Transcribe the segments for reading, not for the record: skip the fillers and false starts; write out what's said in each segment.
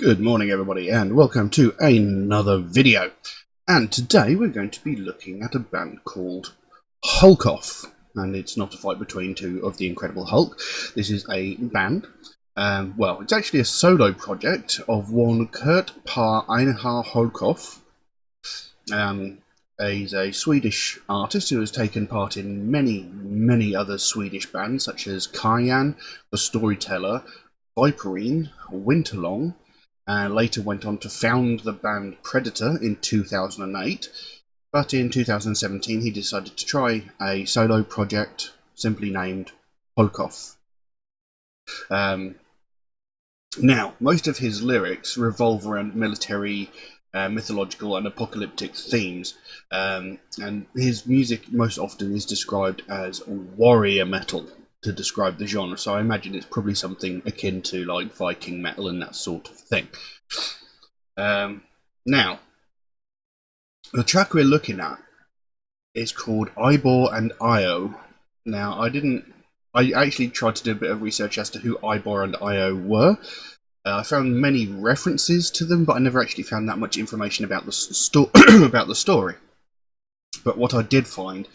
Good morning everybody and welcome to another video. And today we're going to be looking at a band called Hulkoff. And it's not a fight between two of the Incredible Hulk. This is a band. Well, it's actually a solo project of one Kurt Par Einhar Hulkoff. He's a Swedish artist who has taken part in many other Swedish bands such as Kayan, The Storyteller, Viperine, Winterlong, and later went on to found the band Prejudice in 2008. But in 2017 he decided to try a solo project simply named Hulkoff. Now, most of his lyrics revolve around military, mythological and apocalyptic themes, and his music most often is described as warrior metal to describe the genre, so I imagine it's probably something akin to like Viking metal and that sort of thing. Now, the track we're looking at is called Ibor Aio. Now, I actually tried to do a bit of research as to who Ibor and Aio were. I found many references to them, but I never actually found that much information about the story. But what I did find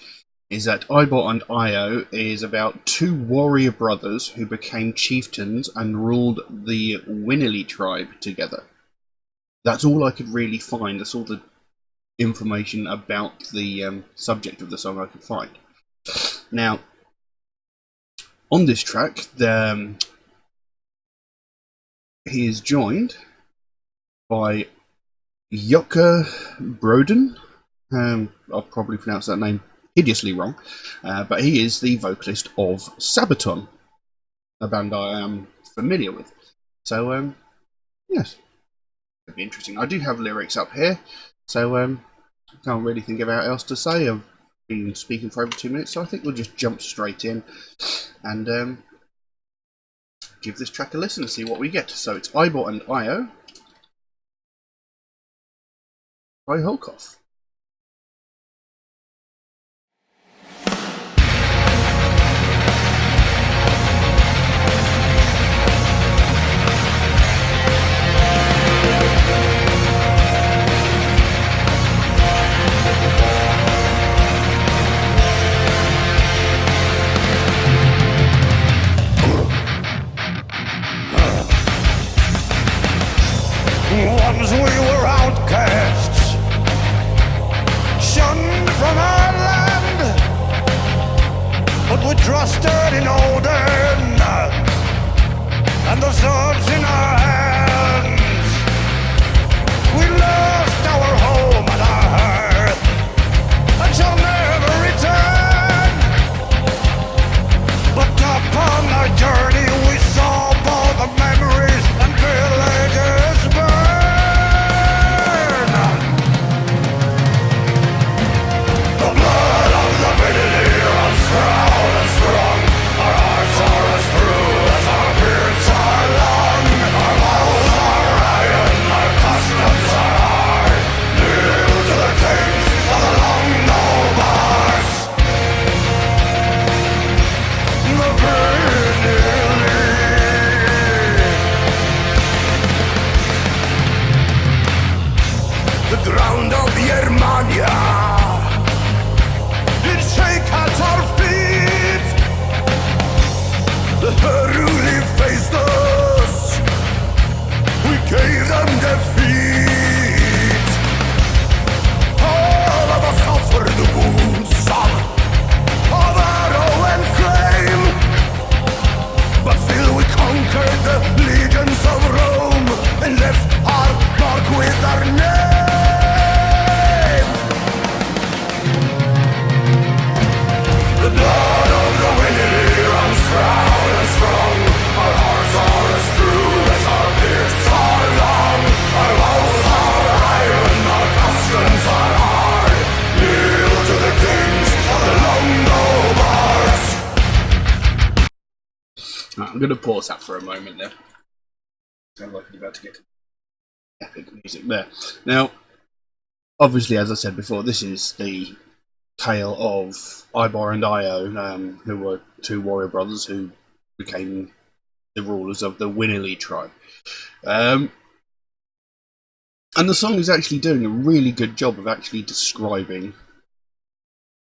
is that Ibor and Aio is about two warrior brothers who became chieftains and ruled the Winnerly tribe together. That's all I could really find. That's all the information about the subject of the song I could find. Now, on this track, he is joined by Jocke Brode. I'll probably pronounce that name hideously wrong, but he is the vocalist of Sabaton, a band I am familiar with. So, yes, it'd be interesting. I do have lyrics up here, so I can't really think of what else to say. I've been speaking for over 2 minutes, so I think we'll just jump straight in and give this track a listen and see what we get. So it's Ibor and Aio by Hulkoff. Once we were outcasts, shunned from our land, but we trusted in Odin and the swords in our hands. We lost our home and our hearth and shall never return. But upon our journey we saw both the memories and villages burn. I'm going to pause that for a moment there. Sounds like I'm about to get epic music there. Now, obviously, as I said before, this is the tale of Ibor and Aio, who were two warrior brothers who became the rulers of the Winnerly tribe. And the song is actually doing a really good job of actually describing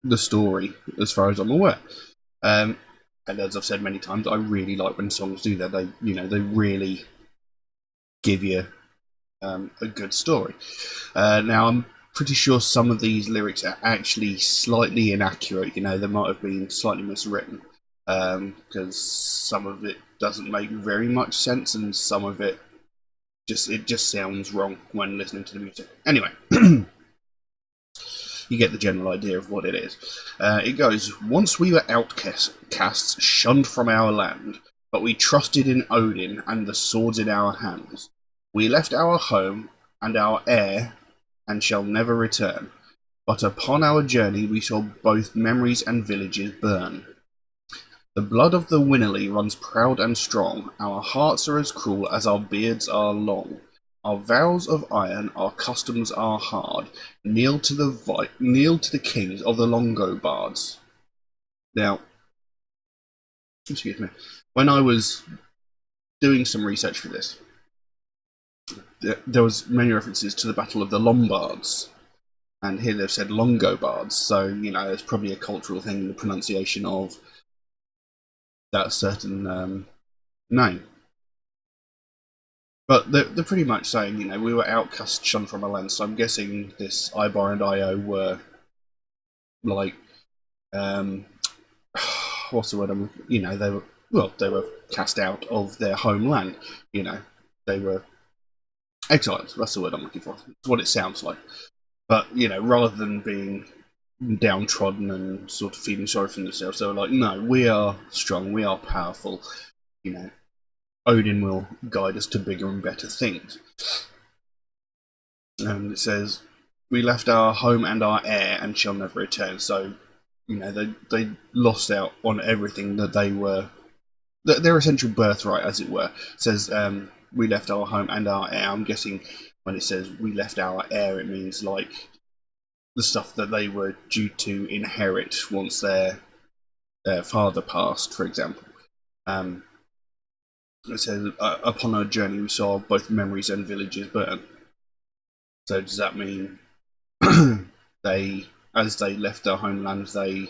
the story, as far as I'm aware. And as I've said many times, I really like when songs do that. They really give you a good story. Now, I'm pretty sure some of these lyrics are actually slightly inaccurate. They might have been slightly miswritten, because some of it doesn't make very much sense, and some of it just sounds wrong when listening to the music. Anyway, you get the general idea of what it is. It goes, once we were outcasts, shunned from our land, but we trusted in Odin and the swords in our hands. We left our home and our heir and shall never return. But upon our journey we saw both memories and villages burn. The blood of the Winnerly runs proud and strong. Our hearts are as cruel as our beards are long. Our vows of iron, our customs are hard. Kneel to the kings of the Longobards. Now, excuse me. When I was doing some research for this, there was many references to the Battle of the Lombards, and here they've said Longobards. So there's probably a cultural thing in the pronunciation of that certain name. But they're pretty much saying, we were outcast, shunned from our land. So I'm guessing this Ibor and Aio were like, what's the word? They were cast out of their homeland. They were exiled. That's the word I'm looking for. It's what it sounds like. But rather than being downtrodden and sort of feeling sorry for themselves, they were like, no, we are strong, we are powerful. Odin will guide us to bigger and better things. And it says, we left our home and our heir and shall never return. So, they lost out on everything that they were, their essential birthright, as it were. It says, we left our home and our heir. I'm guessing when it says we left our heir, it means like the stuff that they were due to inherit once their father passed, for example. It says, upon our journey we saw both memories and villages burn. So does that mean as they left their homeland, they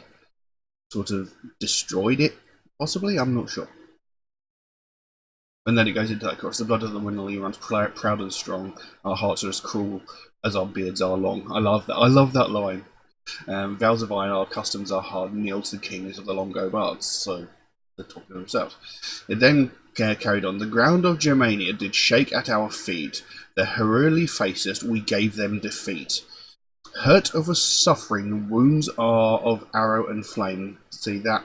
sort of destroyed it? Possibly, I'm not sure. And then it goes into that chorus, the blood of the Winnerly runs proud and strong, our hearts are as cruel as our beards are long. I love that line. Vows of iron, our customs are hard, kneel to the kings of the Longobards. So they're talking to themselves. It then carried on, the ground of Germania did shake at our feet, the Heruli faced us, we gave them defeat. Hurt of us suffering, wounds are of arrow and flame. See, that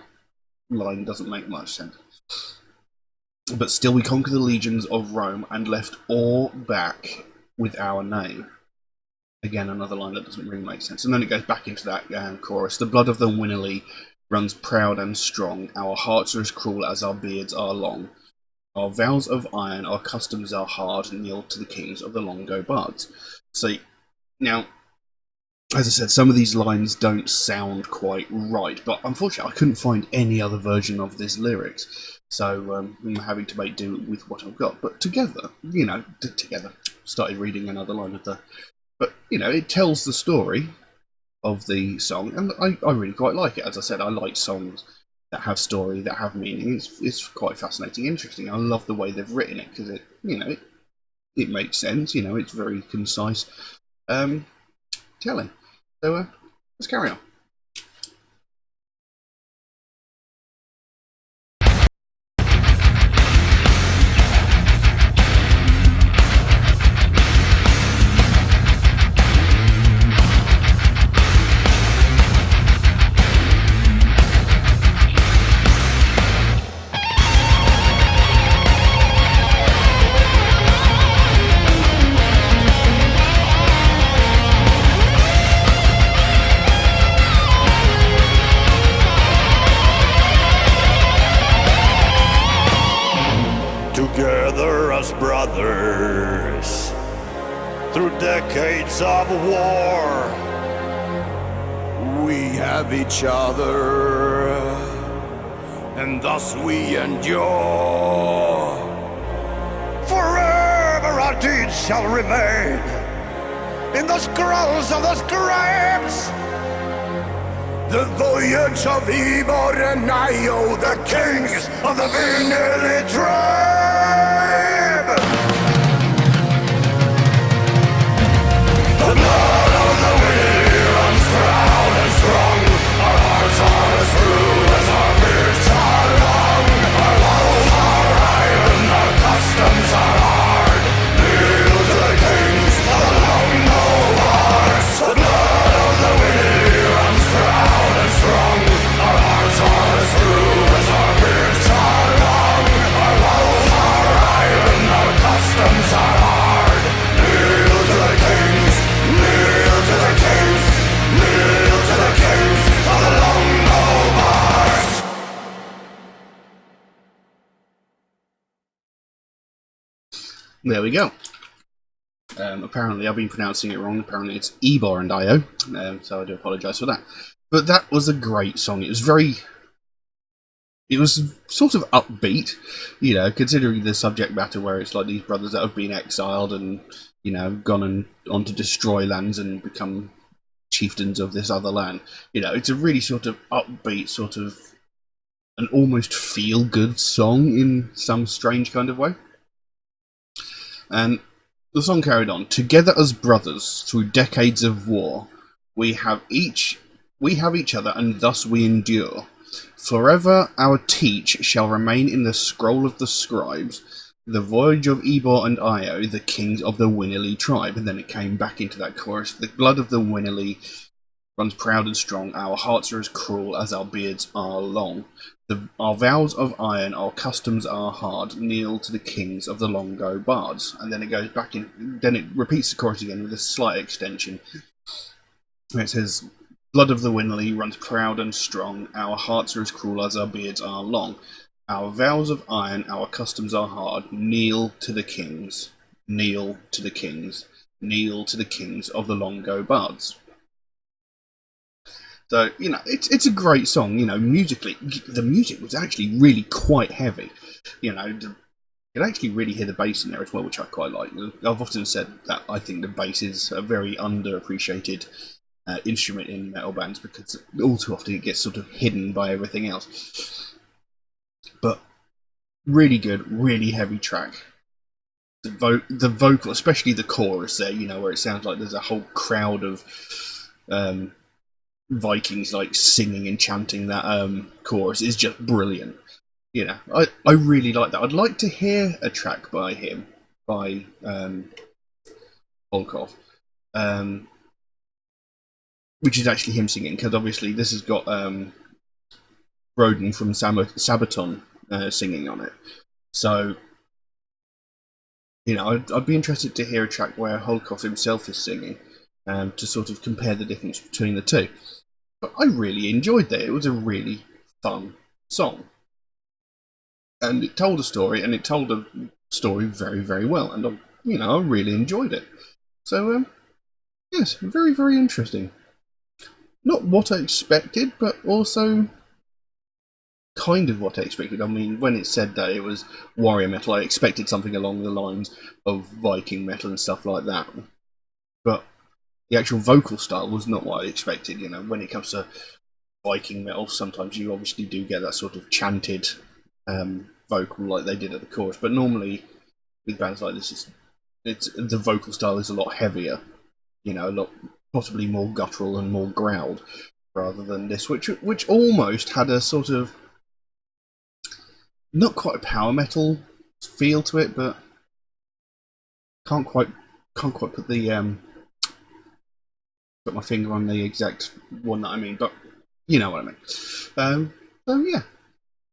line doesn't make much sense. But still we conquered the legions of Rome and left all back with our name. Again, another line that doesn't really make sense. And then it goes back into that chorus. The blood of the Winnerly runs proud and strong. Our hearts are as cruel as our beards are long. Our vows of iron, our customs are hard. Kneel to the kings of the Longobards. So, now, as I said, some of these lines don't sound quite right, but unfortunately I couldn't find any other version of these lyrics. So I'm having to make do with what I've got. But together, started reading another line of the... But, it tells the story of the song, and I really quite like it. As I said, I like songs that have story, that have meaning. It's quite fascinating, interesting. I love the way they've written it, because it makes sense. It's very concise telling. So let's carry on. Together as brothers, through decades of war, we have each other, and thus we endure. Forever our deeds shall remain, in the scrolls of the scripts. The voyage of Ibor and Aio, the kings of the Vinili tribe. The blood of the Vinili runs proud and strong. Our hearts are as true as our beards are long. Our vows are iron, our customs are hard. Kneel to the kings of the Longobards. The blood of the Vinili runs proud and strong. Our hearts are as true as our beards are long. Our vows are iron, our customs are hard. Kneel to the kings, kneel to the kings, kneel to the kings of the Longobards. There we go. Apparently I've been pronouncing it wrong. Apparently it's Ibor and Aio, so I do apologise for that. But that was a great song. It was sort of upbeat, you know, considering the subject matter where it's like these brothers that have been exiled and, you know, gone on to destroy lands and become chieftains of this other land. You know, it's a really sort of upbeat, sort of an almost feel-good song in some strange kind of way. And the song carried on. Together as brothers, through decades of war, we have each other, and thus we endure. Forever our teach shall remain in the scroll of the scribes, the voyage of Ibor and Aio, the kings of the Winili tribe. And then it came back into that chorus. The blood of the Winili runs proud and strong. Our hearts are as cruel as our beards are long. Our vows of iron, our customs are hard. Kneel to the kings of the Longobards. And then it goes back in. Then it repeats the chorus again with a slight extension. Where it says, blood of the Winili runs proud and strong. Our hearts are as cruel as our beards are long. Our vows of iron, our customs are hard. Kneel to the kings. Kneel to the kings. Kneel to the kings of the Longobards. So, you know, it's a great song. You know, musically, the music was actually really quite heavy. You know, you can actually really hear the bass in there as well, which I quite like. I've often said that I think the bass is a very underappreciated instrument in metal bands because all too often it gets sort of hidden by everything else. But really good, really heavy track. The vocal, especially the chorus there, you know, where it sounds like there's a whole crowd of Vikings like singing and chanting that chorus is just brilliant. You know, I really like that. I'd like to hear a track by him, by Hulkoff, which is actually him singing, because obviously this has got Brode from Sabaton singing on it. So, you know, I'd be interested to hear a track where Hulkoff himself is singing, to sort of compare the difference between the two. But I really enjoyed that. It was a really fun song. And it told a story, and it told a story very, very well. And, you know, I really enjoyed it. So, yes, very, very interesting. Not what I expected, but also kind of what I expected. I mean, when it said that it was warrior metal, I expected something along the lines of Viking metal and stuff like that. But the actual vocal style was not what I expected. You know, when it comes to Viking metal, sometimes you obviously do get that sort of chanted vocal like they did at the chorus. But normally, with bands like this, the vocal style is a lot heavier. You know, a lot possibly more guttural and more growled, rather than this, which almost had a sort of not quite a power metal feel to it, but can't quite put the put my finger on the exact one that I mean, but you know what I mean. So yeah,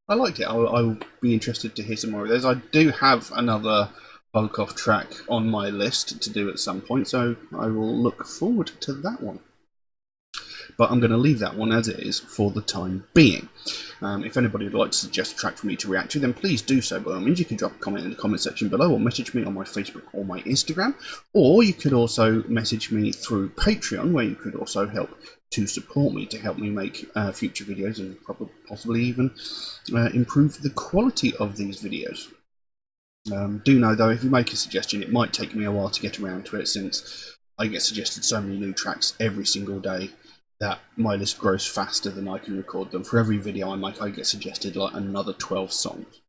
I liked it. I'll be interested to hear some more of those. I do have another Hulkoff track on my list to do at some point, so I will look forward to that one. But I'm going to leave that one as it is for the time being. If anybody would like to suggest a track for me to react to, then please do so. By all means, you can drop a comment in the comment section below, or message me on my Facebook or my Instagram, or you could also message me through Patreon, where you could also help to support me, to help me make future videos and possibly even improve the quality of these videos. Do know though, if you make a suggestion, it might take me a while to get around to it, since I get suggested so many new tracks every single day that my list grows faster than I can record them. For every video I make, I get suggested like another 12 songs.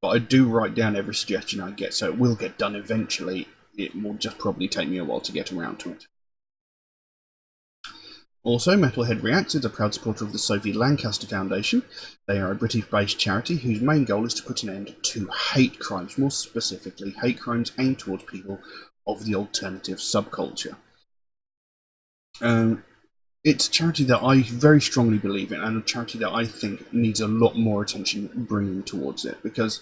But I do write down every suggestion I get, so it will get done eventually. It will just probably take me a while to get around to it. Also, Metalhead Reacts is a proud supporter of the Sophie Lancaster Foundation. They are a British-based charity whose main goal is to put an end to hate crimes, more specifically hate crimes aimed towards people of the alternative subculture. It's a charity that I very strongly believe in, and a charity that I think needs a lot more attention bringing towards it, because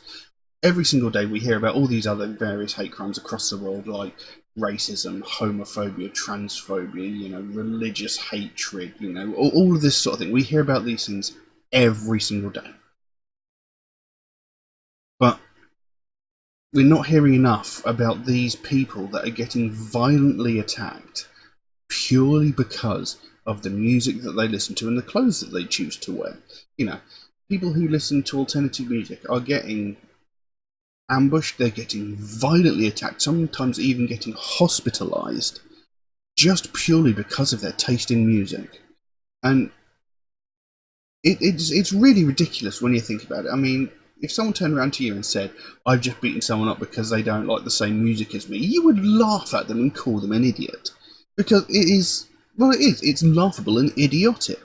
every single day we hear about all these other various hate crimes across the world, like racism, homophobia, transphobia, religious hatred, all of this sort of thing. We hear about these things every single day. But we're not hearing enough about these people that are getting violently attacked purely because of the music that they listen to and the clothes that they choose to wear. People who listen to alternative music are getting ambushed, they're getting violently attacked, sometimes even getting hospitalized just purely because of their taste in music. And it's really ridiculous when you think about it. I mean, if someone turned around to you and said, I've just beaten someone up because they don't like the same music as me, you would laugh at them and call them an idiot. Because it's laughable and idiotic.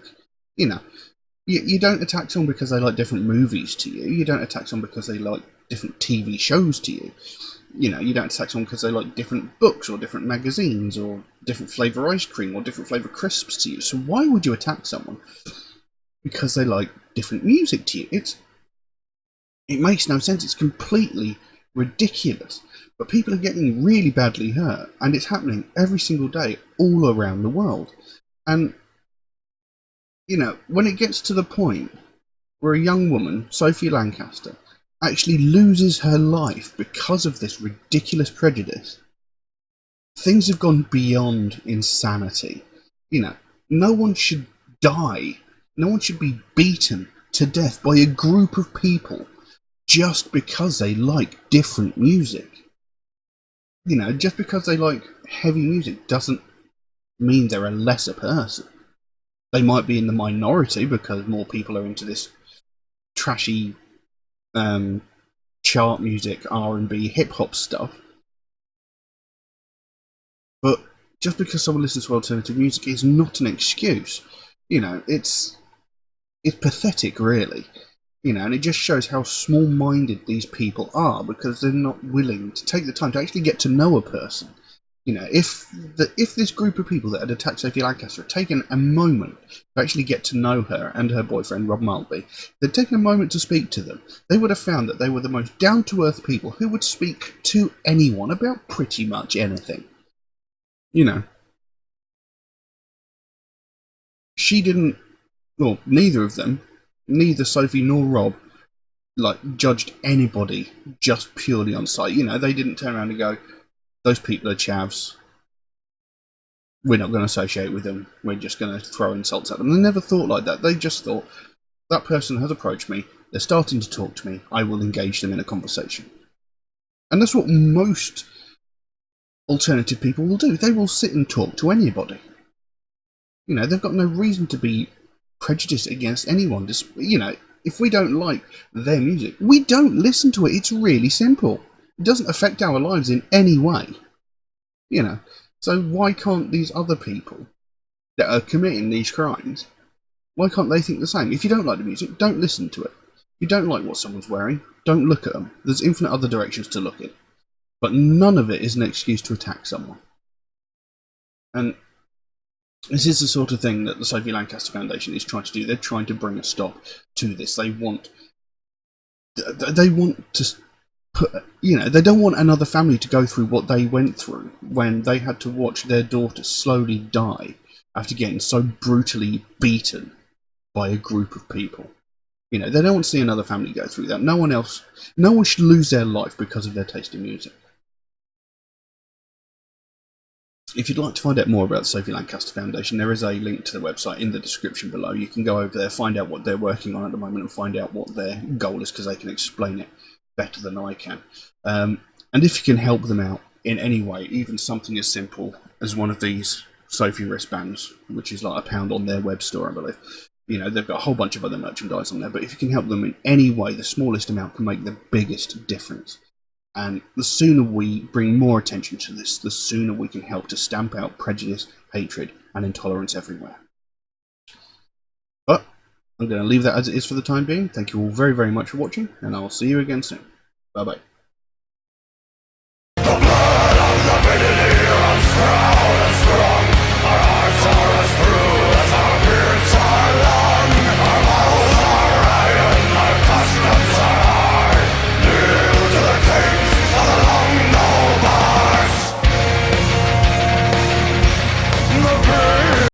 You don't attack someone because they like different movies to you. You don't attack someone because they like different TV shows to you. You don't attack someone because they like different books or different magazines or different flavour ice cream or different flavour crisps to you. So why would you attack someone because they like different music to you? It makes no sense. It's completely ridiculous. But people are getting really badly hurt, and it's happening every single day all around the world. And when it gets to the point where a young woman, Sophie Lancaster, actually loses her life because of this ridiculous prejudice, things have gone beyond insanity. No one should die. No one should be beaten to death by a group of people just because they like different music. Just because they like heavy music doesn't mean they're a lesser person. They might be in the minority because more people are into this trashy chart music, R&B, hip-hop stuff. But just because someone listens to alternative music is not an excuse. It's pathetic, really. And it just shows how small-minded these people are, because they're not willing to take the time to actually get to know a person. If this group of people that had attacked Sophie Lancaster had taken a moment to actually get to know her and her boyfriend, Rob Mulby, they'd taken a moment to speak to them, they would have found that they were the most down-to-earth people who would speak to anyone about pretty much anything. She didn't, well, neither of them, neither Sophie nor Rob, judged anybody just purely on sight. They didn't turn around and go, those people are chavs, we're not going to associate with them, we're just going to throw insults at them. They never thought like that. They just thought, that person has approached me, they're starting to talk to me, I will engage them in a conversation. And that's what most alternative people will do. They will sit and talk to anybody. They've got no reason to be prejudiced against anyone. If we don't like their music, we don't listen to it. It's really simple. It doesn't affect our lives in any way. So why can't these other people that are committing these crimes, why can't they think the same? If you don't like the music, don't listen to it. If you don't like what someone's wearing, don't look at them. There's infinite other directions to look in. But none of it is an excuse to attack someone. And this is the sort of thing that the Sophie Lancaster Foundation is trying to do. They're trying to bring a stop to this. They want to put, they don't want another family to go through what they went through when they had to watch their daughter slowly die after getting so brutally beaten by a group of people. They don't want to see another family go through that. No one should lose their life because of their taste in music. If you'd like to find out more about the Sophie Lancaster Foundation, there is a link to the website in the description below. You can go over there, find out what they're working on at the moment, and find out what their goal is, because they can explain it better than I can. And if you can help them out in any way, even something as simple as one of these Sophie wristbands, which is like £1 on their web store, I believe. You know, they've got a whole bunch of other merchandise on there, but if you can help them in any way, the smallest amount can make the biggest difference. And the sooner we bring more attention to this, the sooner we can help to stamp out prejudice, hatred, and intolerance everywhere. But I'm going to leave that as it is for the time being. Thank you all very, very much for watching, and I'll see you again soon. Bye-bye. The blood of the